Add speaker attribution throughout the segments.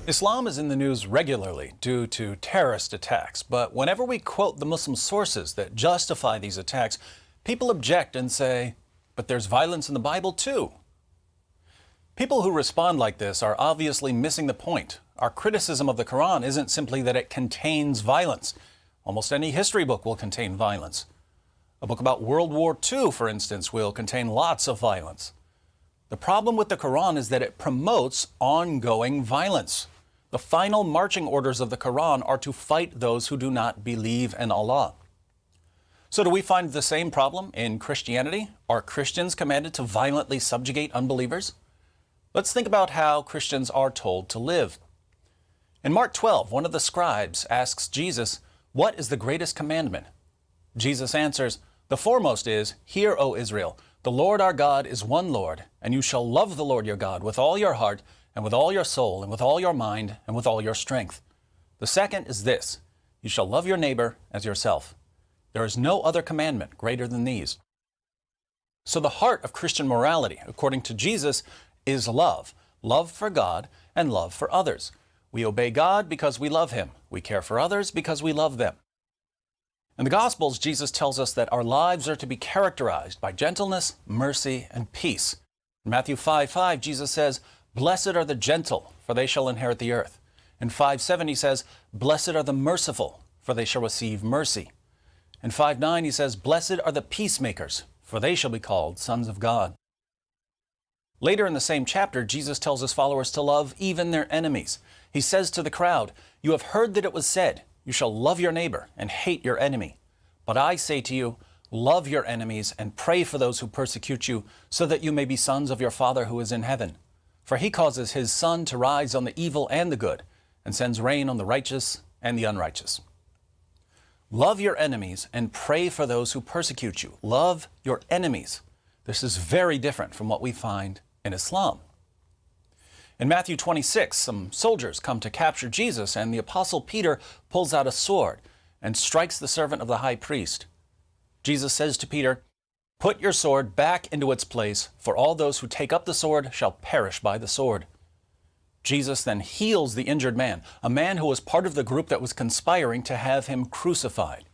Speaker 1: Islam is in the news regularly due to terrorist attacks, but whenever we quote the Muslim sources that justify these attacks, people object and say, but there's violence in the Bible too. People who respond like this are obviously missing the point. Our criticism of the Quran isn't simply that it contains violence. Almost any history book will contain violence. A book about World War II, for instance, will contain lots of violence. The problem with the Quran is that it promotes ongoing violence. The final marching orders of the Quran are to fight those who do not believe in Allah. So do we find the same problem in Christianity? Are Christians commanded to violently subjugate unbelievers? Let's think about how Christians are told to live. In Mark 12, one of the scribes asks Jesus, "What is the greatest commandment?" Jesus answers, "The foremost is, 'Hear, O Israel, the Lord our God is one Lord, and you shall love the Lord your God with all your heart, and with all your soul, and with all your mind, and with all your strength. The second is this, you shall love your neighbor as yourself. There is no other commandment greater than these.'" So the heart of Christian morality, according to Jesus, is love. Love for God and love for others. We obey God because we love Him. We care for others because we love them. In the Gospels, Jesus tells us that our lives are to be characterized by gentleness, mercy, and peace. In Matthew 5:5, Jesus says, "Blessed are the gentle, for they shall inherit the earth." In 5:7, He says, "Blessed are the merciful, for they shall receive mercy." In 5:9, He says, "Blessed are the peacemakers, for they shall be called sons of God." Later in the same chapter, Jesus tells His followers to love even their enemies. He says to the crowd, "You have heard that it was said, 'You shall love your neighbor and hate your enemy.' But I say to you, love your enemies and pray for those who persecute you, so that you may be sons of your Father who is in heaven. For He causes His sun to rise on the evil and the good, and sends rain on the righteous and the unrighteous." Love your enemies and pray for those who persecute you. Love your enemies. This is very different from what we find in Islam. In Matthew 26, some soldiers come to capture Jesus, and the Apostle Peter pulls out a sword and strikes the servant of the high priest. Jesus says to Peter, "Put your sword back into its place, for all those who take up the sword shall perish by the sword." Jesus then heals the injured man, a man who was part of the group that was conspiring to have Him crucified.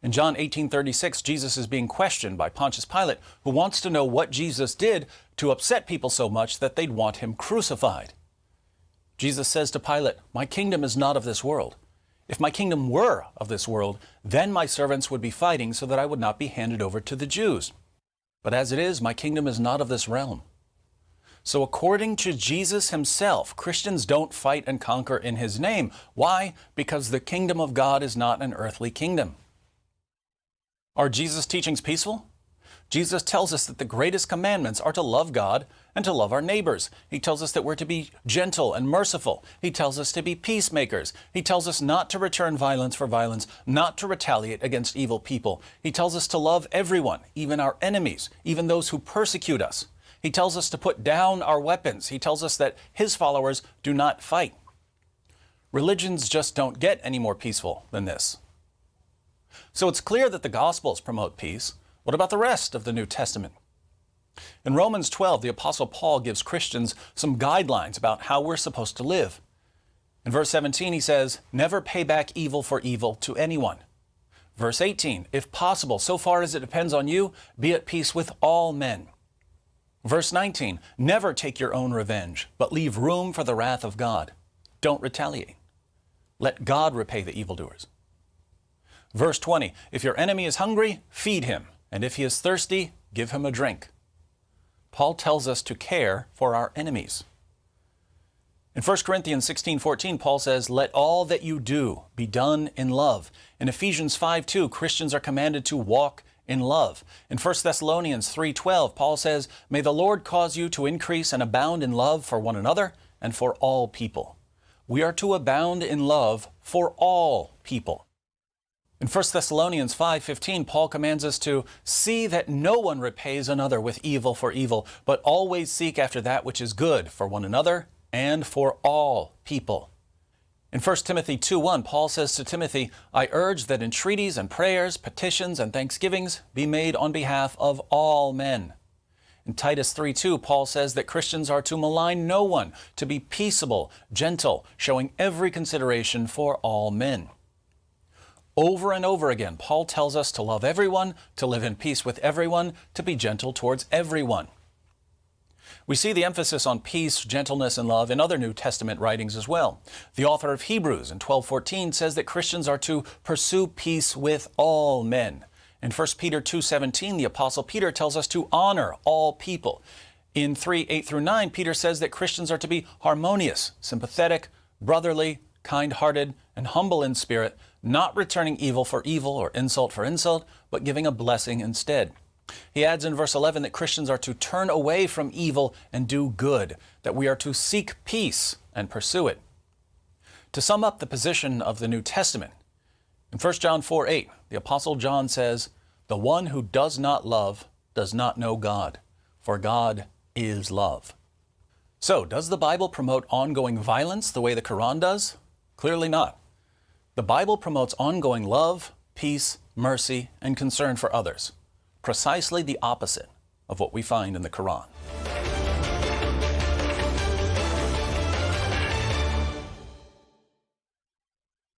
Speaker 1: In John 18:36, Jesus is being questioned by Pontius Pilate, who wants to know what Jesus did to upset people so much that they'd want Him crucified. Jesus says to Pilate, "My kingdom is not of this world. If my kingdom were of this world, then my servants would be fighting so that I would not be handed over to the Jews. But as it is, my kingdom is not of this realm." So according to Jesus Himself, Christians don't fight and conquer in His name. Why? Because the kingdom of God is not an earthly kingdom. Are Jesus' teachings peaceful? Jesus tells us that the greatest commandments are to love God and to love our neighbors. He tells us that we're to be gentle and merciful. He tells us to be peacemakers. He tells us not to return violence for violence, not to retaliate against evil people. He tells us to love everyone, even our enemies, even those who persecute us. He tells us to put down our weapons. He tells us that His followers do not fight. Religions just don't get any more peaceful than this. So it's clear that the Gospels promote peace. What about the rest of the New Testament? In Romans 12, the Apostle Paul gives Christians some guidelines about how we're supposed to live. In verse 17, he says, "Never pay back evil for evil to anyone." Verse 18, "If possible, so far as it depends on you, be at peace with all men." Verse 19, "Never take your own revenge, but leave room for the wrath of God. Don't retaliate. Let God repay the evildoers." Verse 20, "If your enemy is hungry, feed him, and if he is thirsty, give him a drink." Paul tells us to care for our enemies. In 1 Corinthians 16:14, Paul says, "Let all that you do be done in love." In Ephesians 5:2, Christians are commanded to walk in love. In 1 Thessalonians 3:12, Paul says, "May the Lord cause you to increase and abound in love for one another and for all people." We are to abound in love for all people. In 1 Thessalonians 5:15, Paul commands us to see that no one repays another with evil for evil, but always seek after that which is good for one another and for all people. In 1 Timothy 2:1, Paul says to Timothy, "I urge that entreaties and prayers, petitions and thanksgivings be made on behalf of all men." In Titus 3:2, Paul says that Christians are to malign no one, to be peaceable, gentle, showing every consideration for all men. Over and over again, Paul tells us to love everyone, to live in peace with everyone, to be gentle towards everyone. We see the emphasis on peace, gentleness, and love in other New Testament writings as well. The author of Hebrews in 12:14 says that Christians are to pursue peace with all men. In 1 Peter 2:17, the Apostle Peter tells us to honor all people. In 3:8-9, Peter says that Christians are to be harmonious, sympathetic, brotherly, kind-hearted, and humble in spirit, not returning evil for evil or insult for insult, but giving a blessing instead. He adds in verse 11 that Christians are to turn away from evil and do good, that we are to seek peace and pursue it. To sum up the position of the New Testament, in 1 John 4:8, the Apostle John says, "The one who does not love does not know God, for God is love." So, does the Bible promote ongoing violence the way the Quran does? Clearly not. The Bible promotes ongoing love, peace, mercy, and concern for others. Precisely the opposite of what we find in the Quran.